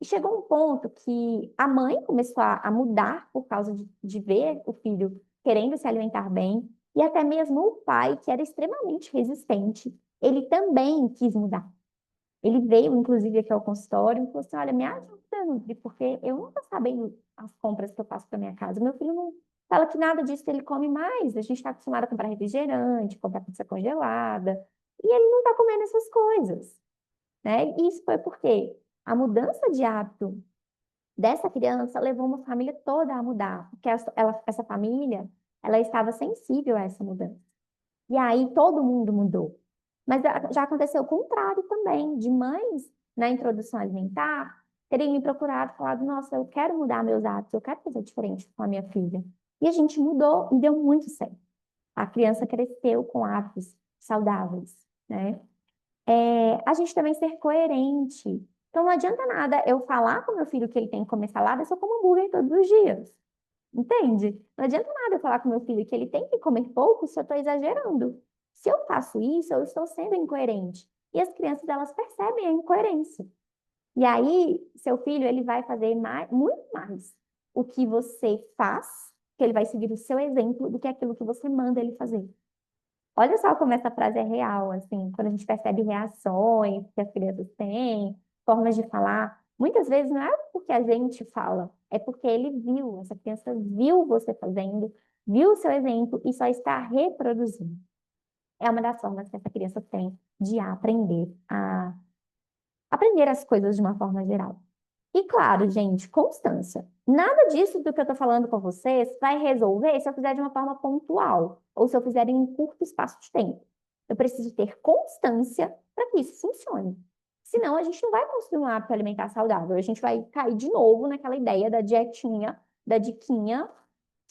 E chegou um ponto que a mãe começou a mudar por causa de ver o filho querendo se alimentar bem, e até mesmo o pai, que era extremamente resistente, ele também quis mudar. Ele veio, inclusive, aqui ao consultório e falou assim: olha, me ajuda, Nutri, porque eu não estou sabendo as compras que eu faço para minha casa. Meu filho não fala que nada disso ele come mais. A gente está acostumado a comprar refrigerante, comprar pizza congelada, e ele não está comendo essas coisas, né? E isso foi porque a mudança de hábito dessa criança levou uma família toda a mudar, porque essa família, ela estava sensível a essa mudança. E aí todo mundo mudou. Mas já aconteceu o contrário também, de mães na introdução alimentar terem me procurado e falado: nossa, eu quero mudar meus hábitos, eu quero fazer diferente com a minha filha. E a gente mudou e deu muito certo. A criança cresceu com hábitos saudáveis, né? A gente também ser coerente. Então não adianta nada eu falar com meu filho que ele tem que comer salada se eu como hambúrguer todos os dias. Entende? Não adianta nada eu falar com meu filho que ele tem que comer pouco se eu estou exagerando. Se eu faço isso, eu estou sendo incoerente. E as crianças, elas percebem a incoerência. E aí, seu filho, ele vai fazer muito mais o que você faz, que ele vai seguir o seu exemplo, do que aquilo que você manda ele fazer. Olha só como essa frase é real, assim, quando a gente percebe reações que as crianças têm, formas de falar. Muitas vezes não é porque a gente fala, é porque ele viu, essa criança viu você fazendo, viu o seu exemplo e só está reproduzindo. É uma das formas que essa criança tem de aprender as coisas de uma forma geral. E claro, gente, constância. Nada disso do que eu estou falando com vocês vai resolver se eu fizer de uma forma pontual ou se eu fizer em um curto espaço de tempo. Eu preciso ter constância para que isso funcione. Senão, a gente não vai construir um hábito alimentar saudável. A gente vai cair de novo naquela ideia da dietinha, da diquinha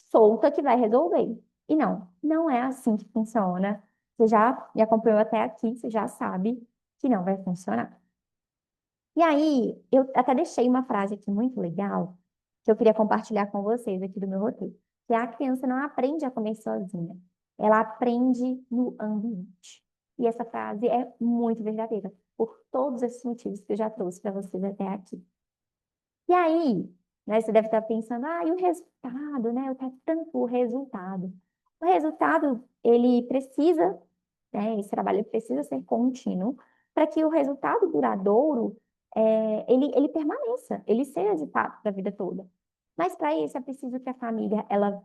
solta que vai resolver. E não é assim que funciona. Você já me acompanhou até aqui, você já sabe que não vai funcionar. E aí, eu até deixei uma frase aqui muito legal, que eu queria compartilhar com vocês aqui do meu roteiro, que é: a criança não aprende a comer sozinha, ela aprende no ambiente. E essa frase é muito verdadeira, por todos esses motivos que eu já trouxe para vocês até aqui. E aí, né, você deve estar pensando: e o resultado, né? Eu quero tanto o resultado. O resultado, ele precisa, né, esse trabalho precisa ser contínuo para que o resultado duradouro ele permaneça, ele seja de fato para a vida toda. Mas para isso é preciso que a família ela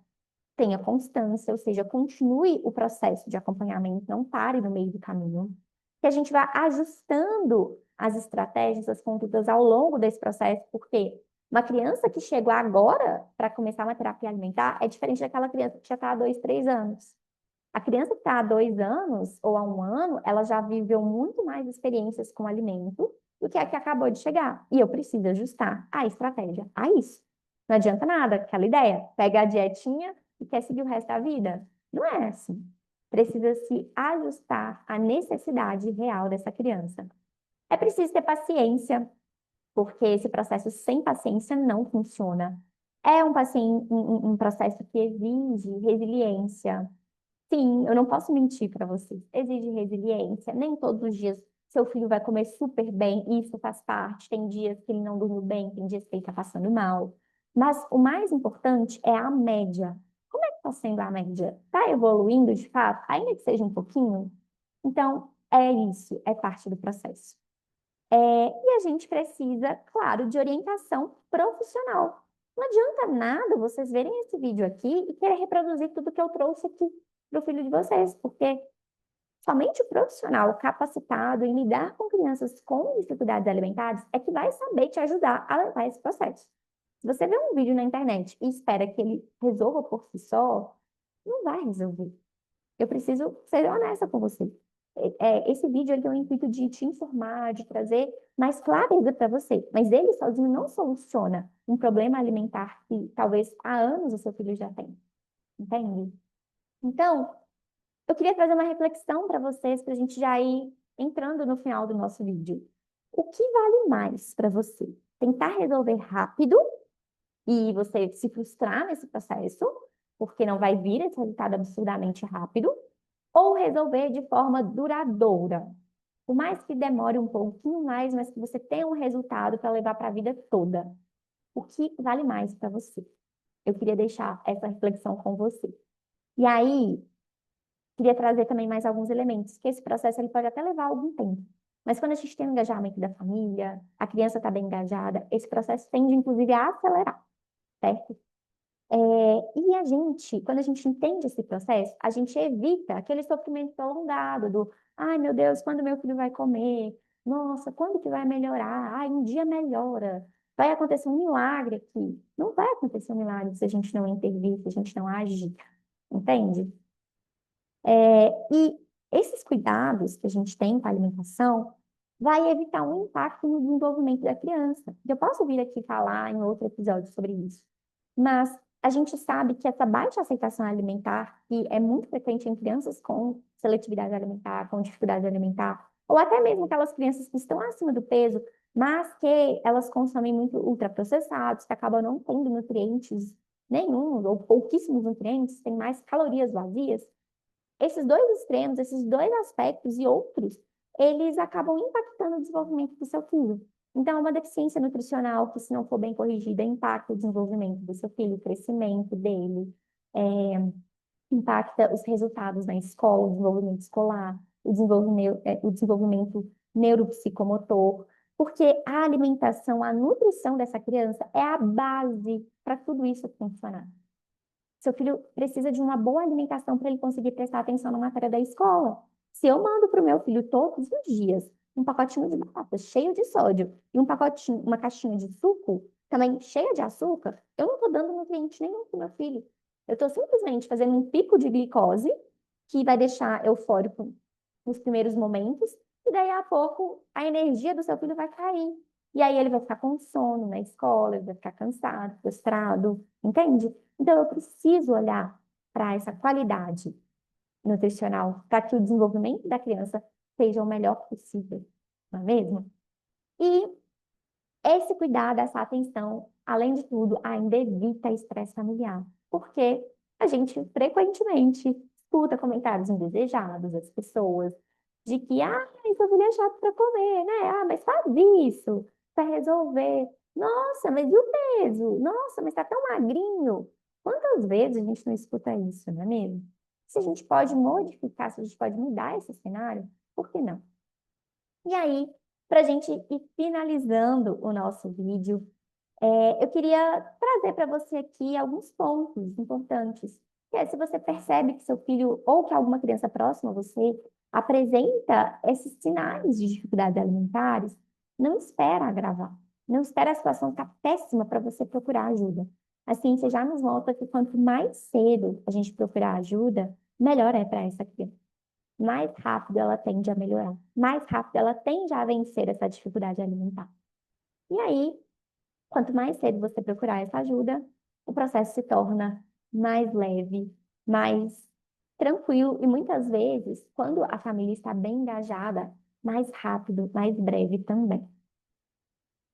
tenha constância, ou seja, continue o processo de acompanhamento, não pare no meio do caminho, que a gente vá ajustando as estratégias, as condutas ao longo desse processo, porque Uma criança que chegou agora para começar uma terapia alimentar é diferente daquela criança que já está há 2, 3 anos. A criança que está há 2 anos ou há um ano, ela já viveu muito mais experiências com alimento do que a que acabou de chegar. E eu preciso ajustar a estratégia a isso. Não adianta nada, aquela ideia. Pega a dietinha e quer seguir o resto da vida. Não é assim. Precisa se ajustar à necessidade real dessa criança. É preciso ter paciência, porque esse processo sem paciência não funciona. É um processo que exige resiliência. Sim, eu não posso mentir para vocês. Exige resiliência. Nem todos os dias seu filho vai comer super bem, isso faz parte. Tem dias que ele não dorme bem, tem dias que ele está passando mal. Mas o mais importante é a média. Como é que está sendo a média? Está evoluindo de fato, ainda que seja um pouquinho? Então, é isso, é parte do processo. E a gente precisa, claro, de orientação profissional. Não adianta nada vocês verem esse vídeo aqui e querer reproduzir tudo que eu trouxe aqui para o filho de vocês, porque somente o profissional capacitado em lidar com crianças com dificuldades alimentares é que vai saber te ajudar a levar esse processo. Se você vê um vídeo na internet e espera que ele resolva por si só, não vai resolver. Eu preciso ser honesta com você. Esse vídeo ele tem o intuito de te informar, de trazer mais clareza para você. Mas ele sozinho não soluciona um problema alimentar que talvez há anos o seu filho já tem. Entende? Então, eu queria trazer uma reflexão para vocês, para a gente já ir entrando no final do nosso vídeo. O que vale mais para você? Tentar resolver rápido e você se frustrar nesse processo, porque não vai vir esse resultado absurdamente rápido, ou resolver de forma duradoura. Por mais que demore um pouquinho mais, mas que você tenha um resultado para levar para a vida toda. O que vale mais para você? Eu queria deixar essa reflexão com você. E aí, queria trazer também mais alguns elementos, que esse processo ele pode até levar algum tempo. Mas quando a gente tem o engajamento da família, a criança está bem engajada, esse processo tende, inclusive, a acelerar, certo? E a gente, quando a gente entende esse processo, a gente evita aquele sofrimento prolongado do, ai meu Deus, quando meu filho vai comer? Nossa, quando que vai melhorar? Ai, um dia melhora. Vai acontecer um milagre aqui. Não vai acontecer um milagre se a gente não intervir, se a gente não agir, entende? E esses cuidados que a gente tem com a alimentação vai evitar um impacto no desenvolvimento da criança. Eu posso vir aqui falar em outro episódio sobre isso, mas a gente sabe que essa baixa aceitação alimentar, que é muito frequente em crianças com seletividade alimentar, com dificuldade alimentar, ou até mesmo aquelas crianças que estão acima do peso, mas que elas consomem muito ultraprocessados, que acabam não tendo nutrientes nenhum, ou pouquíssimos nutrientes, têm mais calorias vazias. Esses dois extremos, esses dois aspectos e outros, eles acabam impactando o desenvolvimento do seu filho. Então, uma deficiência nutricional que, se não for bem corrigida, impacta o desenvolvimento do seu filho, o crescimento dele, é, impacta os resultados na escola, o desenvolvimento escolar, o desenvolvimento neuropsicomotor, porque a alimentação, a nutrição dessa criança é a base para tudo isso funcionar. Seu filho precisa de uma boa alimentação para ele conseguir prestar atenção na matéria da escola. Se eu mando para o meu filho todos os dias um pacotinho de batata cheio de sódio e uma caixinha de suco também cheia de açúcar, eu não estou dando nutriente nenhum para o meu filho. Eu estou simplesmente fazendo um pico de glicose que vai deixar eufórico nos primeiros momentos e daí a pouco a energia do seu filho vai cair. E aí ele vai ficar com sono na escola, ele vai ficar cansado, frustrado, entende? Então, eu preciso olhar para essa qualidade nutricional para que o desenvolvimento da criança seja o melhor possível, não é mesmo? E esse cuidado, essa atenção, além de tudo, ainda evita estresse familiar, porque a gente frequentemente escuta comentários indesejados das pessoas, de que, seu filho é chato para comer, né? Mas faz isso para resolver. Nossa, mas e o peso? Nossa, mas está tão magrinho. Quantas vezes a gente não escuta isso, não é mesmo? Se a gente pode modificar, se a gente pode mudar esse cenário, por que não? E aí, para a gente ir finalizando o nosso vídeo, eu queria trazer para você aqui alguns pontos importantes. Que é, se você percebe que seu filho ou que alguma criança próxima a você apresenta esses sinais de dificuldades alimentares, não espera agravar. Não espera a situação ficar péssima para você procurar ajuda. A ciência já nos mostra que quanto mais cedo a gente procurar ajuda, melhor é para essa criança. Mais rápido ela tende a melhorar. Mais rápido ela tende a vencer essa dificuldade alimentar. E aí, quanto mais cedo você procurar essa ajuda, o processo se torna mais leve, mais tranquilo e muitas vezes, quando a família está bem engajada, mais rápido, mais breve também.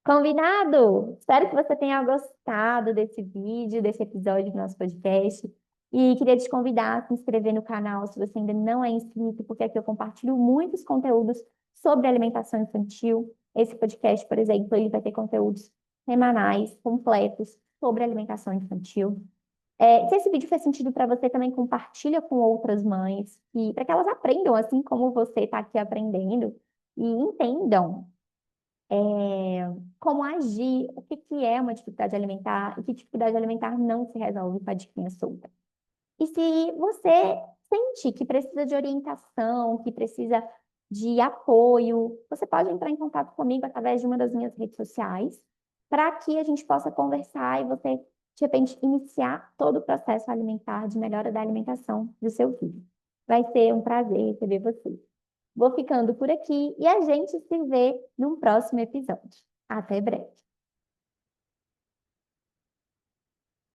Combinado? Espero que você tenha gostado desse vídeo, desse episódio do nosso podcast. E queria te convidar a se inscrever no canal se você ainda não é inscrito, porque aqui eu compartilho muitos conteúdos sobre alimentação infantil. Esse podcast, por exemplo, ele vai ter conteúdos semanais, completos, sobre alimentação infantil. Se esse vídeo fez sentido para você, também compartilha com outras mães, e para que elas aprendam assim como você está aqui aprendendo e entendam como agir, o que que é uma dificuldade alimentar e que dificuldade alimentar não se resolve com a diquinha solta. E se você sente que precisa de orientação, que precisa de apoio, você pode entrar em contato comigo através de uma das minhas redes sociais, para que a gente possa conversar e você, de repente, iniciar todo o processo alimentar de melhora da alimentação do seu filho. Vai ser um prazer receber você. Vou ficando por aqui e a gente se vê num próximo episódio. Até breve.